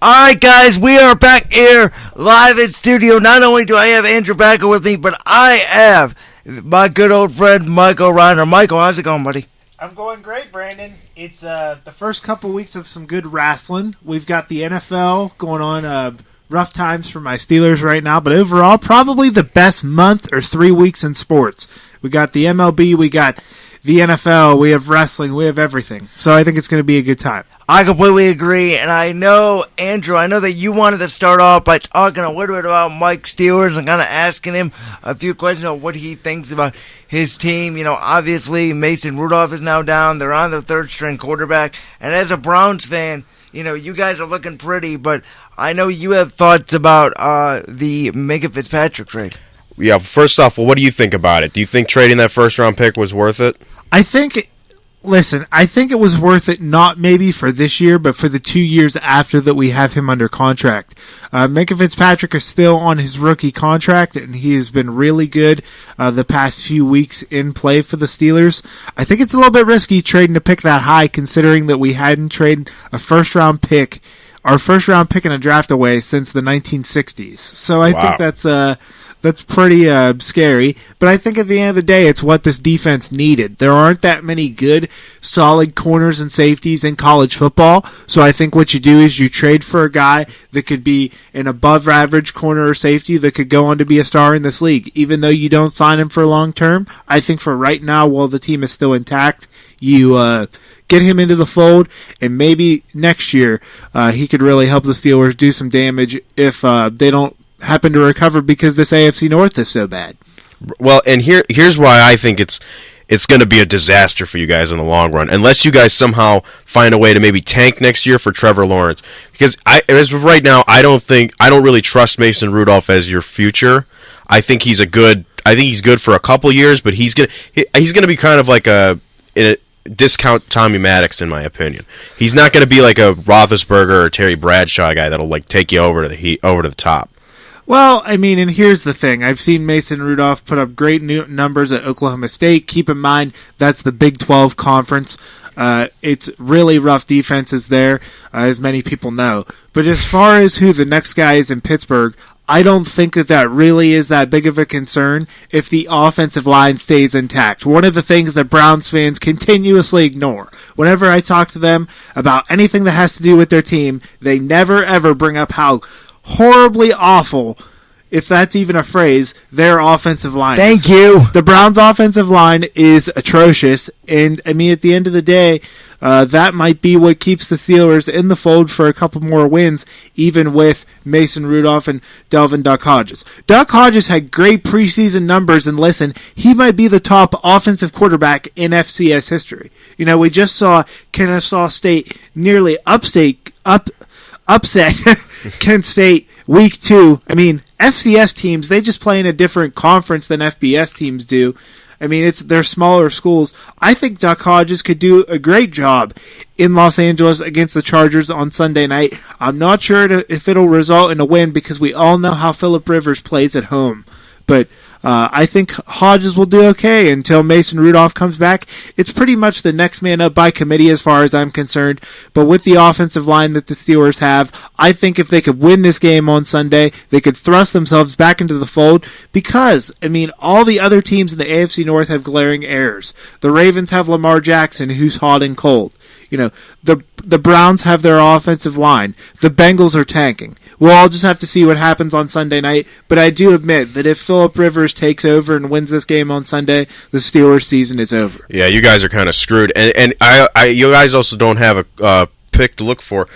Alright guys, we are back here live in studio. Not only do I have Andrew Baca with me, but I have my good old friend Michael Reiner. Michael, how's it going, buddy? I'm going great, Brandon. It's the first couple weeks of some good wrestling. We've got the NFL going on, rough times for my Steelers right now, but overall, probably the best month or 3 weeks in sports. We got the MLB, we got the NFL, we have wrestling, we have everything. So I think it's going to be a good time. I completely agree, and I know, Andrew, that you wanted to start off by talking a little bit about Mike Steelers and kind of asking him a few questions on what he thinks about his team. You know, obviously, Mason Rudolph is now down. They're on the third-string quarterback, and as a Browns fan, you know, you guys are looking pretty, but I know you have thoughts about the Minka Fitzpatrick trade. Yeah, first off, well, what do you think about it? Do you think trading that first-round pick was worth it? I think it was worth it, not maybe for this year, but for the 2 years after that we have him under contract. Minka Fitzpatrick is still on his rookie contract, and he has been really good the past few weeks in play for the Steelers. I think it's a little bit risky trading a pick that high, considering that we hadn't traded our first round pick in a draft away since the 1960s. So I think that's pretty scary, but I think at the end of the day, it's what this defense needed. There aren't that many good, solid corners and safeties in college football, so I think what you do is you trade for a guy that could be an above-average corner or safety that could go on to be a star in this league. Even though you don't sign him for long term, I think for right now, while the team is still intact, you get him into the fold, and maybe next year he could really help the Steelers do some damage if they don't happen to recover because this AFC North is so bad. Well, and here's why I think it's going to be a disaster for you guys in the long run, unless you guys somehow find a way to maybe tank next year for Trevor Lawrence. Because as of right now, I don't really trust Mason Rudolph as your future. I think he's good for a couple years, but he's gonna be kind of like a discount Tommy Maddox, in my opinion. He's not going to be like a Roethlisberger or Terry Bradshaw guy that'll like take you over to the top. Well, I mean, and here's the thing. I've seen Mason Rudolph put up great numbers at Oklahoma State. Keep in mind, that's the Big 12 conference. It's really rough defenses there, as many people know. But as far as who the next guy is in Pittsburgh, I don't think that really is that big of a concern if the offensive line stays intact. One of the things that Browns fans continuously ignore. Whenever I talk to them about anything that has to do with their team, they never ever bring up how horribly awful, if that's even a phrase, their offensive line is. Thank you. The Browns' offensive line is atrocious, and I mean, at the end of the day, that might be what keeps the Steelers in the fold for a couple more wins, even with Mason Rudolph and Delvin Duck Hodges. Duck Hodges had great preseason numbers, and listen, he might be the top offensive quarterback in FCS history. You know, we just saw Kennesaw State nearly upset Kent State week 2. I mean, FCS teams, they just play in a different conference than FBS teams do. I mean, they're smaller schools. I think Duck Hodges could do a great job in Los Angeles against the Chargers on Sunday night. I'm not sure if it'll result in a win because we all know how Phillip Rivers plays at home. But I think Hodges will do okay until Mason Rudolph comes back. It's pretty much the next man up by committee as far as I'm concerned. But with the offensive line that the Steelers have, I think if they could win this game on Sunday, they could thrust themselves back into the fold because, I mean, all the other teams in the AFC North have glaring errors. The Ravens have Lamar Jackson, who's hot and cold. You know, the Browns have their offensive line. The Bengals are tanking. We'll all just have to see what happens on Sunday night, but I do admit that if Phillip Rivers takes over and wins this game on Sunday, the Steelers season is over. Yeah, you guys are kind of screwed, and you guys also don't have a pick to look for,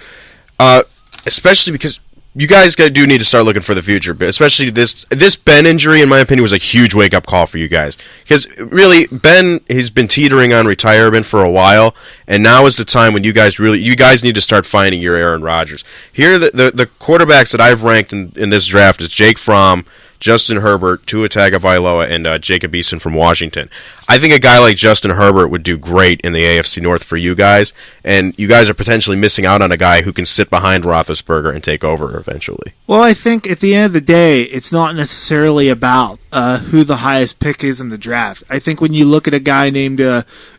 especially because you guys do need to start looking for the future, but especially this Ben injury, in my opinion, was a huge wake-up call for you guys. Because really, Ben has been teetering on retirement for a while, and now is the time when you guys need to start finding your Aaron Rodgers. Here, the quarterbacks that I've ranked in this draft is Jake Fromm, Justin Herbert, Tua Tagovailoa, and Jacob Eason from Washington. I think a guy like Justin Herbert would do great in the AFC North for you guys, and you guys are potentially missing out on a guy who can sit behind Roethlisberger and take over eventually. Well, I think at the end of the day, it's not necessarily about who the highest pick is in the draft. I think when you look at a guy named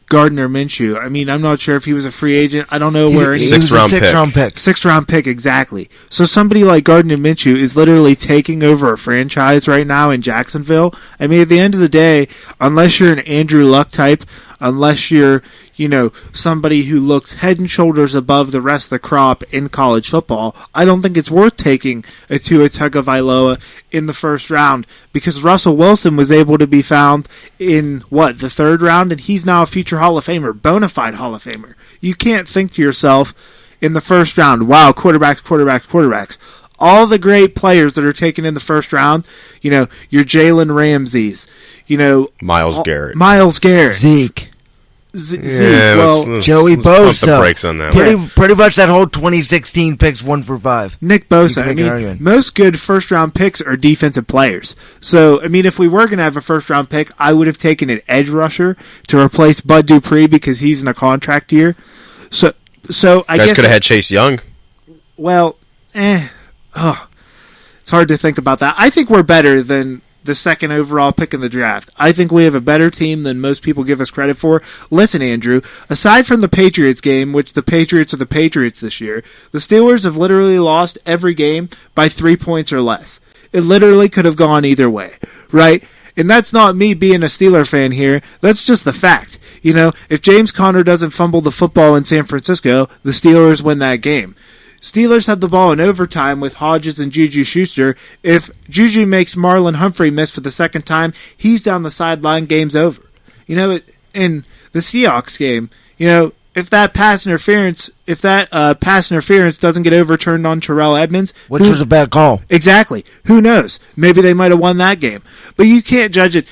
Gardner Minshew. I mean, I'm not sure if he was a free agent. I don't know where He he was a 6th-round sixth-round pick. 6th-round pick, exactly. So somebody like Gardner Minshew is literally taking over a franchise right now in Jacksonville. I mean, at the end of the day, unless you're an Andrew Luck type, unless you're, somebody who looks head and shoulders above the rest of the crop in college football, I don't think it's worth taking a Tua Tagovailoa in the first round, because Russell Wilson was able to be found in, the 3rd round, and he's now a future Hall of Famer, bona fide Hall of Famer. You can't think to yourself in the first round, wow, quarterbacks. All the great players that are taken in the first round, your Jalen Ramseys, Myles Garrett. Zeke. let's Joey pump the Bosa. brakes on that one. Pretty much that whole 2016 picks 1 for 5. Nick Bosa. You can make an argument. Most good first-round picks are defensive players. So, if we were going to have a first-round pick, I would have taken an edge rusher to replace Bud Dupree because he's in a contract year. So I guess could have had Chase Young. Well, it's hard to think about that. I think we're better than the 2nd overall pick in the draft. I think we have a better team than most people give us credit for. Listen, Andrew, aside from the Patriots game, which the Patriots are the Patriots this year, the Steelers have literally lost every game by 3 points or less. It literally could have gone either way, right? And that's not me being a Steeler fan here. That's just the fact. If James Conner doesn't fumble the football in San Francisco, the Steelers win that game. Steelers have the ball in overtime with Hodges and Juju Schuster. If Juju makes Marlon Humphrey miss for the 2nd time, he's down the sideline, game's over. In the Seahawks game, if that pass interference doesn't get overturned on Terrell Edmonds, Which was a bad call. Exactly. Who knows? Maybe they might have won that game. But you can't judge it,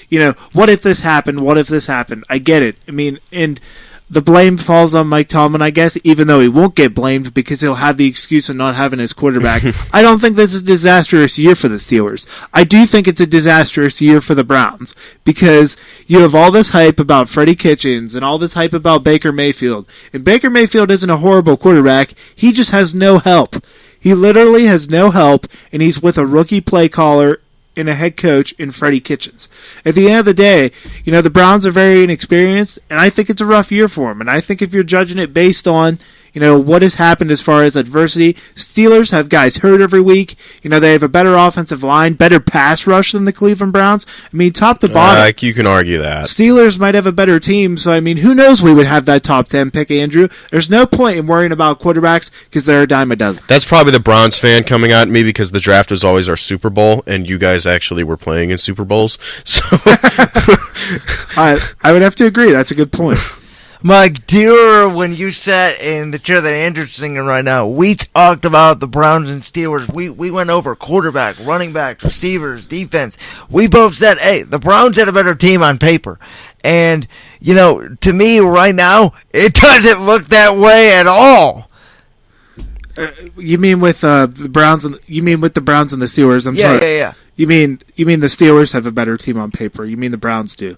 what if this happened? What if this happened? I get it. And the blame falls on Mike Tomlin, I guess, even though he won't get blamed because he'll have the excuse of not having his quarterback. I don't think this is a disastrous year for the Steelers. I do think it's a disastrous year for the Browns because you have all this hype about Freddie Kitchens and all this hype about Baker Mayfield. And Baker Mayfield isn't a horrible quarterback. He just has no help. He literally has no help, and he's with a rookie play caller and a head coach in Freddie Kitchens. At the end of the day, the Browns are very inexperienced, and I think it's a rough year for them. And I think if you're judging it based on, what has happened as far as adversity, Steelers have guys hurt every week. They have a better offensive line, better pass rush than the Cleveland Browns. Top to bottom. You can argue that. Steelers might have a better team, so who knows we would have that top 10 pick, Andrew. There's no point in worrying about quarterbacks because they're a dime a dozen. That's probably the Browns fan coming at me because the draft was always our Super Bowl, and you guys actually were playing in Super Bowls. So I would have to agree. That's a good point. Mike, do you remember when you sat in the chair that Andrew's sitting in right now? We talked about the Browns and Steelers. We went over quarterback, running backs, receivers, defense. We both said, hey, the Browns had a better team on paper. And, to me right now, it doesn't look that way at all. You mean with the Browns? You mean with the Browns and the Steelers? I'm sorry. Yeah. You mean the Steelers have a better team on paper? You mean the Browns do?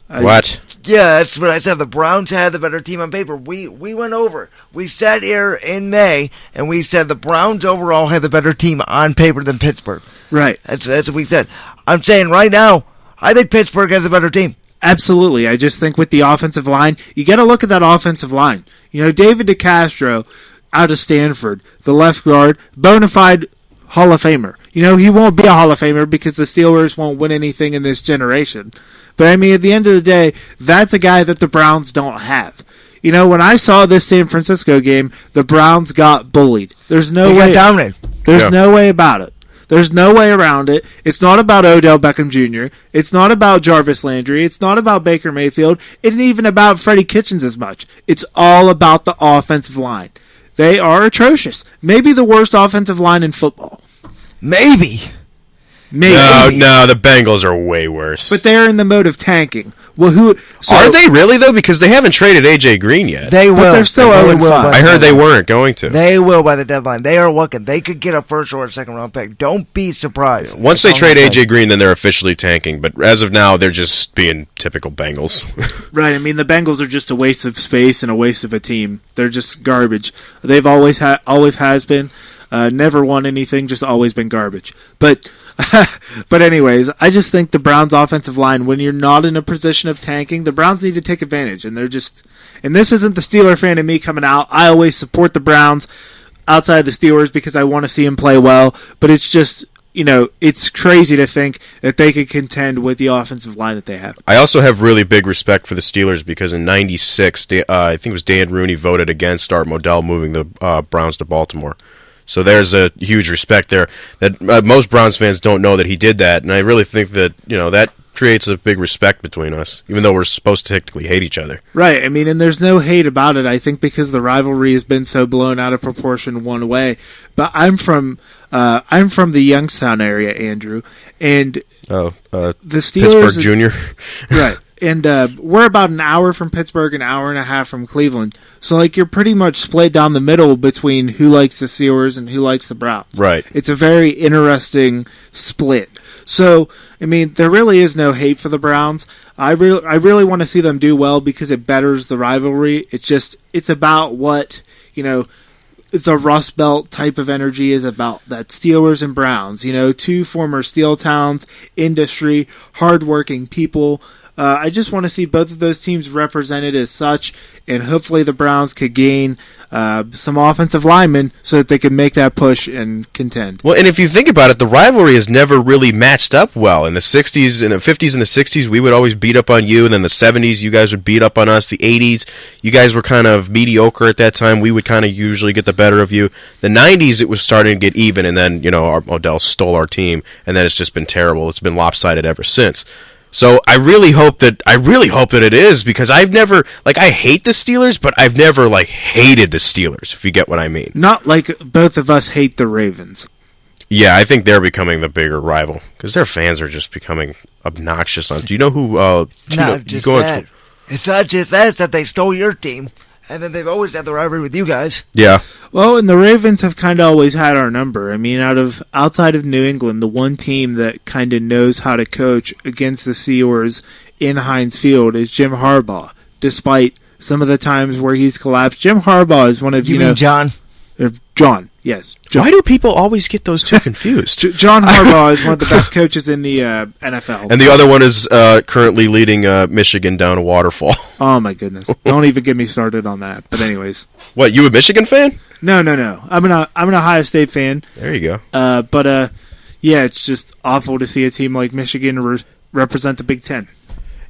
What? Yeah, that's what I said. The Browns had the better team on paper. We went over. We sat here in May, and we said the Browns overall had the better team on paper than Pittsburgh. Right. That's what we said. I'm saying right now, I think Pittsburgh has a better team. Absolutely. I just think with the offensive line, you got to look at that offensive line. David DeCastro out of Stanford, the left guard, bona fide Hall of Famer. He won't be a Hall of Famer because the Steelers won't win anything in this generation. But, at the end of the day, that's a guy that the Browns don't have. When I saw this San Francisco game, the Browns got bullied. There's no way. Got dominated. There's no way about it. There's no way around it. It's not about Odell Beckham Jr. It's not about Jarvis Landry. It's not about Baker Mayfield. It isn't even about Freddie Kitchens as much. It's all about the offensive line. They are atrocious. Maybe the worst offensive line in football. Maybe. No, the Bengals are way worse. But they're in the mode of tanking. Well, are they really though? Because they haven't traded AJ Green yet. They will. But they're still 0-5. I heard they weren't going to. They will by the deadline. They are looking. They could get a first or a second round pick. Don't be surprised. Once they trade AJ Green, then they're officially tanking. But as of now, they're just being typical Bengals. Right. The Bengals are just a waste of space and a waste of a team. They're just garbage. They've always has been. Never won anything, just always been garbage. But anyways, I just think the Browns' offensive line, when you're not in a position of tanking, the Browns need to take advantage. And this isn't the Steeler fan in me coming out. I always support the Browns outside of the Steelers because I want to see them play well. But it's just, it's crazy to think that they could contend with the offensive line that they have. I also have really big respect for the Steelers because in '96, I think it was Dan Rooney voted against Art Modell moving the Browns to Baltimore. So there's a huge respect there that most Browns fans don't know that he did that, and I really think that that creates a big respect between us, even though we're supposed to technically hate each other. Right. I mean, and there's no hate about it. I think because the rivalry has been so blown out of proportion one way. But I'm from the Youngstown area, Andrew, and the Steelers, Pittsburgh Junior. Right. And we're about an hour from Pittsburgh, an hour and a half from Cleveland. So, you're pretty much split down the middle between who likes the Steelers and who likes the Browns. Right. It's a very interesting split. So, I mean, there really is no hate for the Browns. I really want to see them do well because it betters the rivalry. It's about what, it's a Rust Belt type of energy is about, that Steelers and Browns, two former steel towns, industry, hardworking people. I just want to see both of those teams represented as such, and hopefully the Browns could gain some offensive linemen so that they can make that push and contend. Well, and if you think about it, the rivalry has never really matched up well. In the 60s, in the 50s and the 60s, we would always beat up on you, and then the 70s, you guys would beat up on us. The 80s, you guys were kind of mediocre at that time. We would kind of usually get the better of you. The 90s, it was starting to get even, and then, Odell stole our team, and then it's just been terrible. It's been lopsided ever since. So I really hope that it is, because I've never, I hate the Steelers, but I've never hated the Steelers, if you get what I mean. Not like both of us hate the Ravens. Yeah, I think they're becoming the bigger rival because their fans are just becoming obnoxious. Do you know who? Not just that. It's not just that; it's that they stole your team, and then they've always had the rivalry with you guys. Yeah. Well, and the Ravens have kind of always had our number. I mean, outside of New England, the one team that kind of knows how to coach against the Steelers in Heinz Field is Jim Harbaugh. Despite some of the times where he's collapsed, Jim Harbaugh is one of you mean John? John, yes. John. Why do people always get those two confused? John Harbaugh is one of the best coaches in the NFL. And the other one is currently leading Michigan down a waterfall. Oh, my goodness. Don't even get me started on that. But anyways. What, you a Michigan fan? No. I'm an Ohio State fan. There you go. Yeah, it's just awful to see a team like Michigan represent the Big Ten.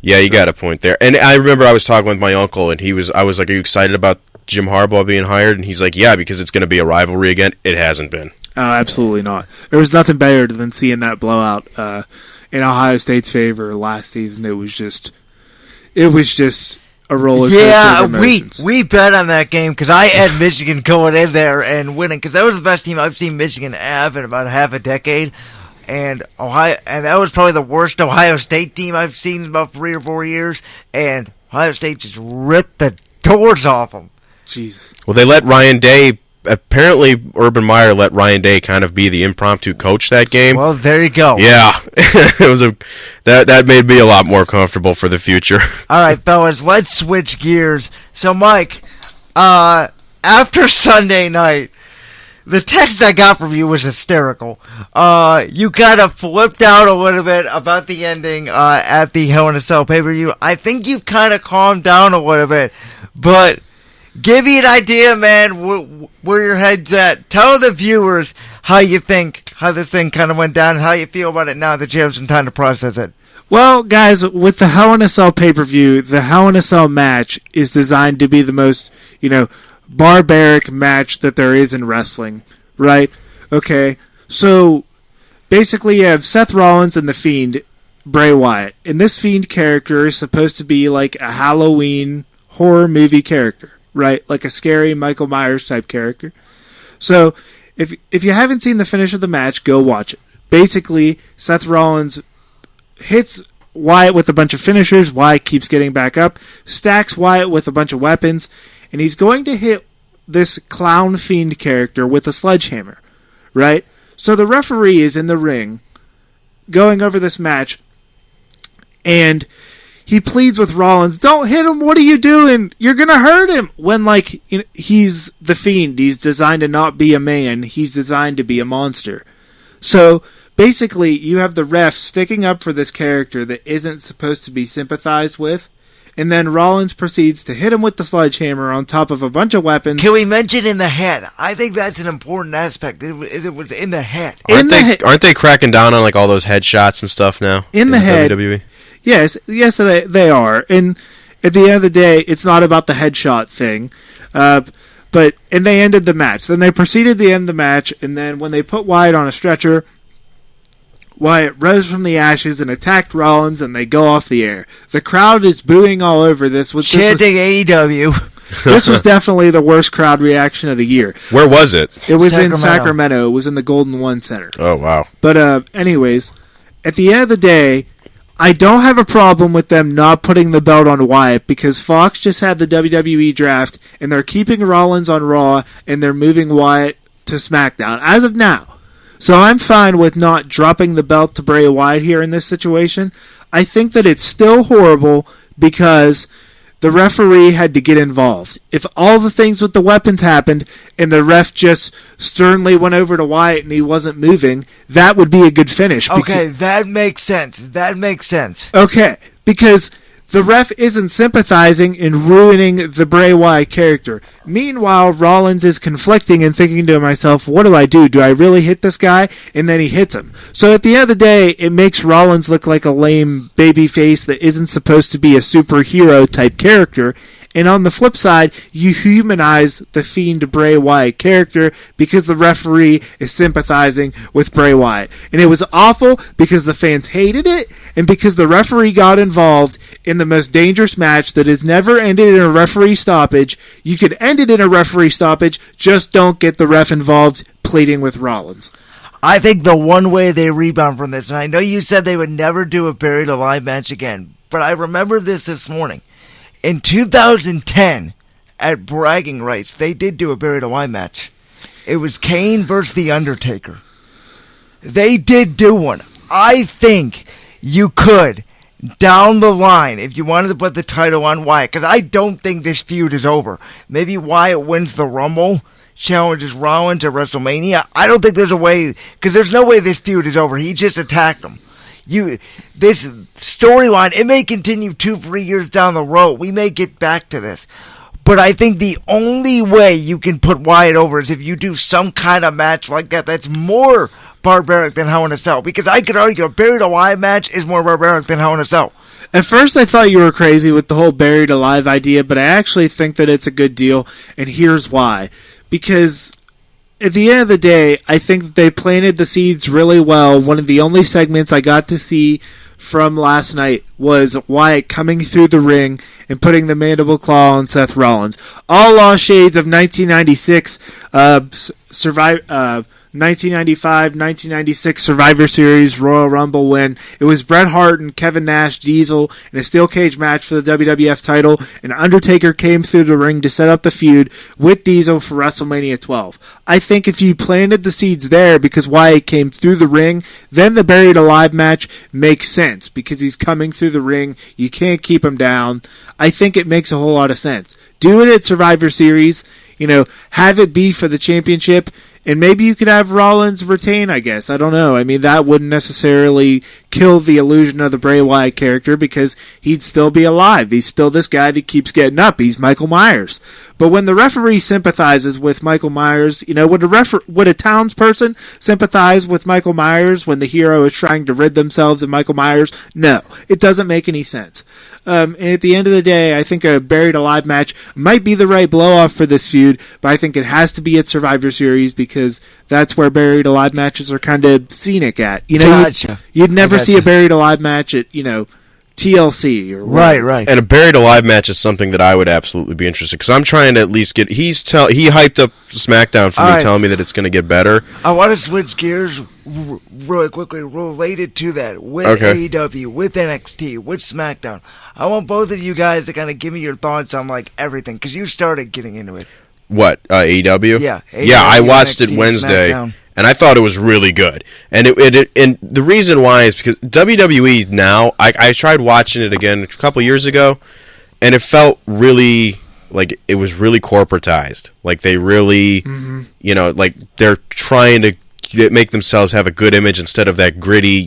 Yeah, you got a point there. And I remember I was talking with my uncle, and I was like, are you excited about Jim Harbaugh being hired? And he's like, yeah, because it's going to be a rivalry again. It hasn't been. Oh, absolutely not. There was nothing better than seeing that blowout in Ohio State's favor last season. It was just a roller coaster of emotions. we bet on that game because I had Michigan going in there and winning, because that was the best team I've seen Michigan have in about half a decade. And that was probably the worst Ohio State team I've seen in about 3 or 4 years. And Ohio State just ripped the doors off them. Jesus. Well, they let Ryan Day. Apparently, Urban Meyer let Ryan Day kind of be the impromptu coach that game. Well, there you go. Yeah, it was that made me a lot more comfortable for the future. All right, fellas, let's switch gears. So, Mike, after Sunday night, the text I got from you was hysterical. You kind of flipped out a little bit about the ending at the Hell in a Cell pay-per-view. I think you've kind of calmed down a little bit, but give me an idea, man, where your head's at. Tell the viewers how you think, how this thing kind of went down, and how you feel about it now that you have some time to process it. Well, guys, with the Hell in a Cell pay-per-view, the Hell in a Cell match is designed to be the most, barbaric match that there is in wrestling, right? Okay, so basically you have Seth Rollins and The Fiend, Bray Wyatt. And this Fiend character is supposed to be like a Halloween horror movie character, right? Like a scary Michael Myers type character. So if you haven't seen the finish of the match, go watch it. Basically, Seth Rollins hits Wyatt with a bunch of finishers. Wyatt keeps getting back up, stacks Wyatt with a bunch of weapons, and he's going to hit this clown Fiend character with a sledgehammer, right? So the referee is in the ring going over this match, and he pleads with Rollins, "Don't hit him. What are you doing? You're going to hurt him." When, like, you know, he's the Fiend. He's designed to not be a man. He's designed to be a monster. So, basically, you have the ref sticking up for this character that isn't supposed to be sympathized with, and then Rollins proceeds to hit him with the sledgehammer on top of a bunch of weapons. Can we mention in the head? I think that's an important aspect. It was in the head. Aren't they cracking down on like all those headshots and stuff now? In the head. WWE? Yes, they are. And at the end of the day, it's not about the headshot thing. And they ended the match. Then they proceeded to end the match, and then when they put Wyatt on a stretcher, Wyatt rose from the ashes and attacked Rollins, and they go off the air. The crowd is booing all over this. Chanting AEW. This was definitely the worst crowd reaction of the year. Where was it? It was in Sacramento. It was in the Golden One Center. Oh, wow. But anyways, at the end of the day, I don't have a problem with them not putting the belt on Wyatt because Fox just had the WWE draft, and they're keeping Rollins on Raw, and they're moving Wyatt to SmackDown as of now. So I'm fine with not dropping the belt to Bray Wyatt here in this situation. I think that it's still horrible because the referee had to get involved. If all the things with the weapons happened and the ref just sternly went over to Wyatt and he wasn't moving, that would be a good finish. Okay, that makes sense. Okay, because the ref isn't sympathizing and ruining the Bray Wyatt character. Meanwhile, Rollins is conflicting and thinking to himself, what do I do? Do I really hit this guy? And then he hits him. So at the end of the day, it makes Rollins look like a lame babyface that isn't supposed to be a superhero type character. And on the flip side, you humanize the Fiend Bray Wyatt character because the referee is sympathizing with Bray Wyatt. And it was awful because the fans hated it and because the referee got involved in the most dangerous match that has never ended in a referee stoppage. You could end it in a referee stoppage, just don't get the ref involved pleading with Rollins. I think the one way they rebound from this, and I know you said they would never do a buried alive match again, but I remember this morning. In 2010, at Bragging Rights, they did do a Buried Alive match. It was Kane versus The Undertaker. They did do one. I think you could, down the line, if you wanted to put the title on Wyatt, because I don't think this feud is over. Maybe Wyatt wins the Rumble, challenges Rollins at WrestleMania. I don't think there's a way, because there's no way this feud is over. He just attacked him. This storyline, it may continue 2-3 years down the road. We may get back to this. But I think the only way you can put Wyatt over is if you do some kind of match like that that's more barbaric than Hell in a Cell. Because I could argue a Buried Alive match is more barbaric than Hell in a Cell. At first I thought you were crazy with the whole Buried Alive idea, but I actually think that it's a good deal, and here's why. Because at the end of the day, I think that they planted the seeds really well. One of the only segments I got to see from last night was Wyatt coming through the ring and putting the mandible claw on Seth Rollins. All lost shades of 1996 1995-1996 Survivor Series Royal Rumble win. It was Bret Hart and Kevin Nash Diesel in a steel cage match for the WWF title, and Undertaker came through the ring to set up the feud with Diesel for WrestleMania 12. I think if you planted the seeds there because Wyatt came through the ring, then the Buried Alive match makes sense because he's coming through the ring. You can't keep him down. I think it makes a whole lot of sense. Do it at Survivor Series, have it be for the championship, and maybe you could have Rollins retain, I guess. I don't know. I mean, that wouldn't necessarily kill the illusion of the Bray Wyatt character because he'd still be alive. He's still this guy that keeps getting up. He's Michael Myers. But when the referee sympathizes with Michael Myers, would a townsperson sympathize with Michael Myers when the hero is trying to rid themselves of Michael Myers? No, it doesn't make any sense. And at the end of the day, I think a Buried Alive match might be the right blow-off for this feud, but I think it has to be at Survivor Series because that's where Buried Alive matches are kind of scenic at. Gotcha. You'd never see a Buried Alive match at, TLC or whatever. Right. And a Buried Alive match is something that I would absolutely be interested because I'm trying to at least get. He hyped up SmackDown for me, telling me that it's going to get better. I want to switch gears really quickly related to that with AEW, with NXT, with SmackDown. I want both of you guys to kind of give me your thoughts on everything because you started getting into it. What, AEW? Yeah. AEW, I watched NXT, it Wednesday, SmackDown. and I thought it was really good. And and the reason why is because WWE now, I tried watching it again a couple years ago, and it felt really like it was really corporatized. Like they really, like they're trying to make themselves have a good image instead of that gritty,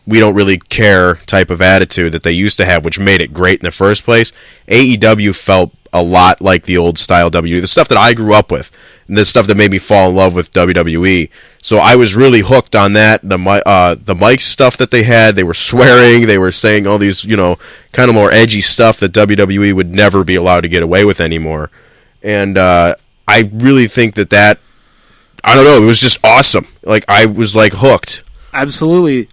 we don't really care type of attitude that they used to have, which made it great in the first place. AEW felt a lot like the old style WWE, the stuff that I grew up with, and the stuff that made me fall in love with WWE. So I was really hooked on that. The mic stuff that they had, they were swearing, they were saying all these, kind of more edgy stuff that WWE would never be allowed to get away with anymore. And I really think that I don't know, it was just awesome. Like I was like hooked. Absolutely.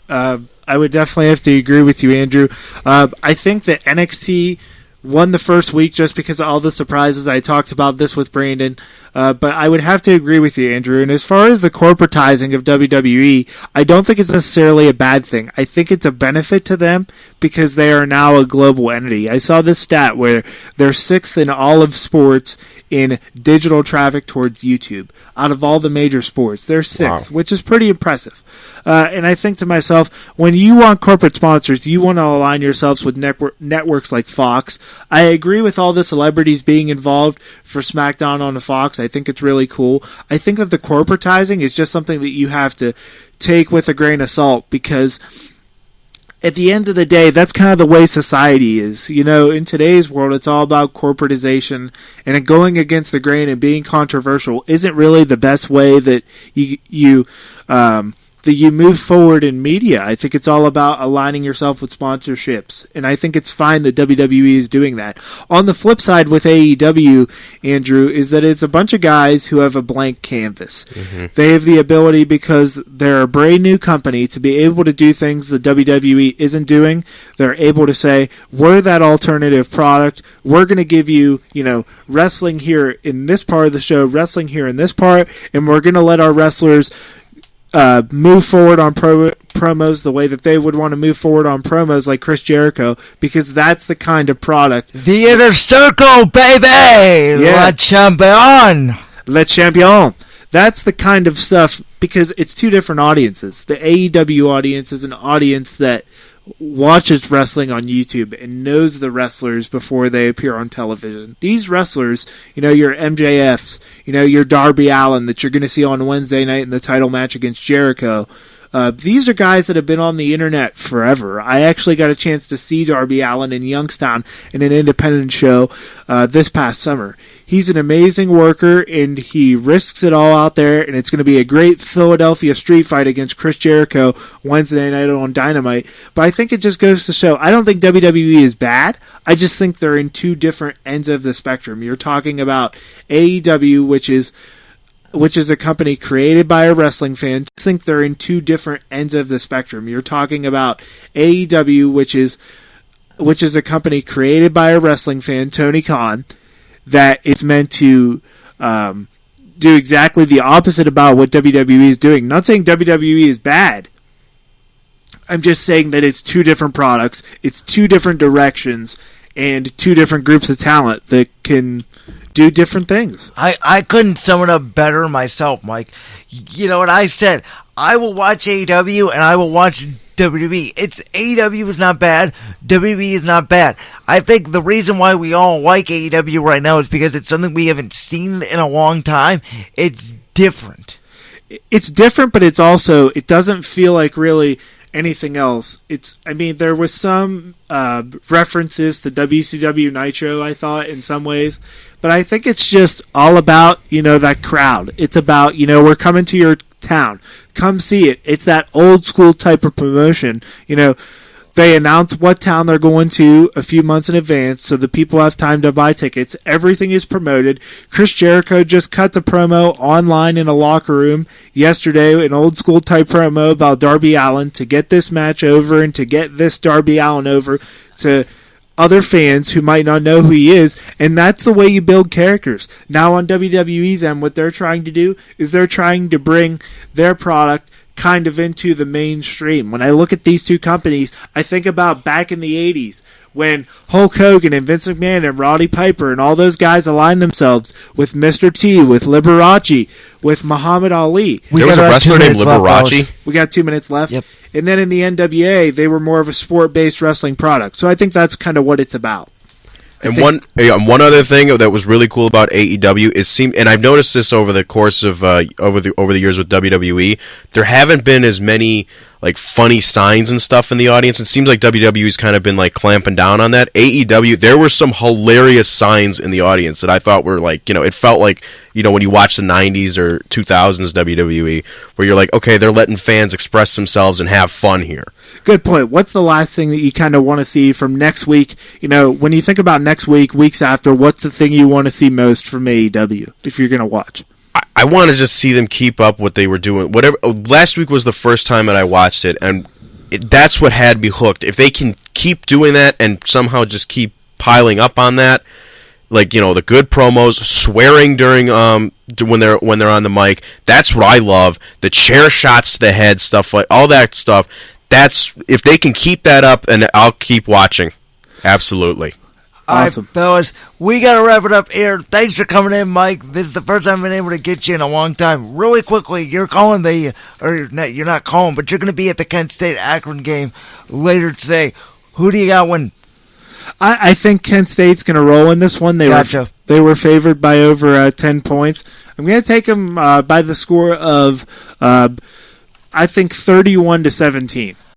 I would definitely have to agree with you, Andrew. I think that NXT won the first week just because of all the surprises. I talked about this with Brandon. But I would have to agree with you, Andrew. And as far as the corporatizing of WWE, I don't think it's necessarily a bad thing. I think it's a benefit to them because they are now a global entity. I saw this stat where they're 6th in all of sports in digital traffic towards YouTube. Out of all the major sports, they're 6th, which is pretty impressive. And I think to myself, when you want corporate sponsors, you want to align yourselves with networks like Fox. I agree with all the celebrities being involved for SmackDown on the Fox. I think it's really cool. I think that the corporatizing is just something that you have to take with a grain of salt because at the end of the day, that's kind of the way society is. In today's world, it's all about corporatization, and going against the grain and being controversial isn't really the best way that you move forward in media. I think it's all about aligning yourself with sponsorships, and I think it's fine that WWE is doing that. On the flip side with AEW, Andrew, is that it's a bunch of guys who have a blank canvas. They have the ability, because they're a brand new company, to be able to do things that WWE isn't doing. They're able to say, we're that alternative product. We're going to give you, wrestling here in this part of the show, wrestling here in this part, and we're going to let our wrestlers move forward on promos the way that they would want to move forward on promos, like Chris Jericho, because that's the kind of product. The Inner Circle, baby! Yeah. Le Champion! Le Champion! That's the kind of stuff, because it's two different audiences. The AEW audience is an audience that watches wrestling on YouTube and knows the wrestlers before they appear on television. These wrestlers, your MJFs, your Darby Allin that you're going to see on Wednesday night in the title match against Jericho. These are guys that have been on the internet forever. I actually got a chance to see Darby Allin in Youngstown in an independent show this past summer. He's an amazing worker, and he risks it all out there, and it's going to be a great Philadelphia street fight against Chris Jericho Wednesday night on Dynamite. But I think it just goes to show, I don't think WWE is bad. I just think they're in two different ends of the spectrum. You're talking about AEW, which is a company created by a wrestling fan. I think they're in two different ends of the spectrum. You're talking about AEW, which is a company created by a wrestling fan, Tony Khan, that is meant to do exactly the opposite about what WWE is doing. Not saying WWE is bad. I'm just saying that it's two different products, it's two different directions, and two different groups of talent that can do different things. I couldn't sum it up better myself, Mike. You know what I said? I will watch AEW and I will watch WWE. AEW is not bad. WWE is not bad. I think the reason why we all like AEW right now is because it's something we haven't seen in a long time. It's different. It's different, but it doesn't feel like really anything else. There was some references to WCW Nitro, I thought, in some ways, but I think it's just all about, that crowd. It's about, we're coming to your town. Come see it. It's that old school type of promotion. They announce what town they're going to a few months in advance so the people have time to buy tickets. Everything is promoted. Chris Jericho just cut the promo online in a locker room yesterday, an old school type promo about Darby Allin to get this match over and to get this Darby Allin over to other fans who might not know who he is, and that's the way you build characters. Now on WWE's end, what they're trying to do is they're trying to bring their product kind of into the mainstream. When I look at these two companies, I think about back in the 80s when Hulk Hogan and Vince McMahon and Roddy Piper and all those guys aligned themselves with Mr. T, with Liberace, with Muhammad Ali. There was a wrestler named Liberace. We got 2 minutes left. Yep. And then in the NWA, they were more of a sport-based wrestling product. So I think that's kind of what it's about. And one other thing that was really cool about AEW is and I've noticed this over the course of over the years with WWE, there haven't been as many like funny signs and stuff in the audience. It seems like WWE's kind of been like clamping down on that. AEW, there were some hilarious signs in the audience that I thought were like, it felt like, when you watch the 90s or 2000s WWE, where you're like, okay, they're letting fans express themselves and have fun here. Good point. What's the last thing that you kind of want to see from next week? When you think about next week, weeks after, what's the thing you want to see most from AEW if you're going to watch? I want to just see them keep up what they were doing. Last week was the first time that I watched it, and that's what had me hooked. If they can keep doing that and somehow just keep piling up on that, like the good promos, swearing during when they're on the mic, that's what I love. The chair shots to the head, stuff like all that stuff. That's if they can keep that up, and I'll keep watching. Absolutely. Awesome. All right, fellas, we got to wrap it up here. Thanks for coming in, Mike. This is the first time I've been able to get you in a long time. Really quickly, you're you're not calling, but you're going to be at the Kent State-Akron game later today. Who do you got winning? I think Kent State's going to roll in this one. They were favored by over 10 points. I'm going to take them by the score of, I think, 31-17.